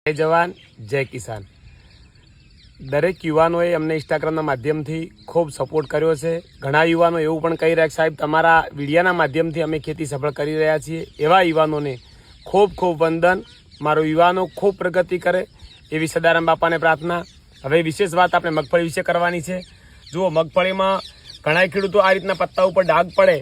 જય જવાન જય કિસાન। દરેક યુવાનોએ અમને ઇન્સ્ટાગ્રામના માધ્યમથી ખૂબ સપોર્ટ કર્યો છે। ઘણા યુવાનો એવું પણ કહી રહ્યા છે, સાહેબ તમારા વિડીયોના માધ્યમથી અમે ખેતી સફળ કરી રહ્યા છીએ। એવા યુવાનોને ખૂબ ખૂબ વંદન। મારો યુવાનો ખૂબ પ્રગતિ કરે એવી સદારામ બાપાને પ્રાર્થના। હવે વિશેષ વાત આપણે મગફળી વિશે કરવાની છે। જુઓ, મગફળીમાં ઘણા ખેડૂતો આ રીતના પત્તા ઉપર ડાઘ પડે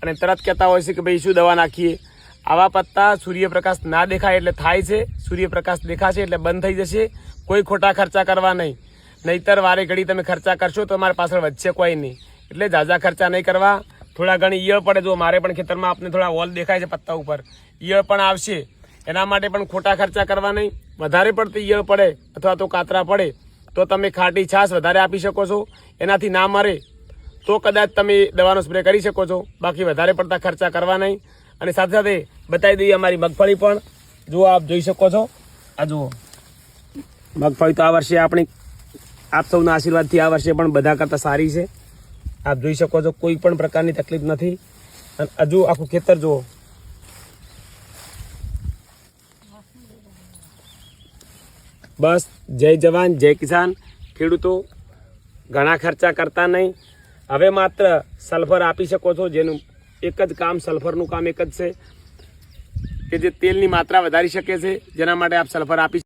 અને તરત કહેતા હોય છે કે ભાઈ શું દવા નાખીએ। આવા પત્તા સૂર્યપ્રકાશ ના દેખાય એટલે થાય છે, સૂર્યપ્રકાશ દેખાશે એટલે બંધ થઈ જશે। કોઈ ખોટા ખર્ચા કરવા નહીં, નહીતર વારે ઘડી તમે ખર્ચા કરશો તો તમારી પાછળ વધશે કોઈ નહીં। એટલે ઝાઝા ખર્ચા નહીં કરવા। થોડા ઘણી ઈયળ પડે, જો મારે પણ ખેતરમાં આપને થોડા હોલ દેખાય છે પત્તા ઉપર, ઈયળ પણ આવશે, એના માટે પણ ખોટા ખર્ચા કરવા નહીં। વધારે પડતી ઈયળ પડે અથવા તો કાતરા પડે તો તમે ખાટી છાશ વધારે આપી શકો છો, એનાથી ના મરે તો કદાચ તમે દવાનો સ્પ્રે કરી શકો છો। બાકી વધારે પડતા ખર્ચા કરવા નહીં। અને સાથે સાથે બતાવી દઈએ અમારી મગફળી પણ, જુઓ આપ જોઈ શકો છો। આ જુઓ મગફળી તો આ વર્ષે આપણી આપ સૌના આશીર્વાદથી આ વર્ષે પણ બધા કરતાં સારી છે। આપ જોઈ શકો છો, કોઈ પણ પ્રકારની તકલીફ નથી। અને હજુ આખું ખેતર જુઓ। બસ જય જવાન જય કિસાન। ખેડૂતો ઘણા ખર્ચા કરતા નહીં। હવે માત્ર સલ્ફર આપી શકો છો, જેનું એક જ કામ, સલ્ફરનું કામ એક જ છે કે જે તેલની માત્રા વધારી શકે છે, જેના માટે આપ સલ્ફર આપી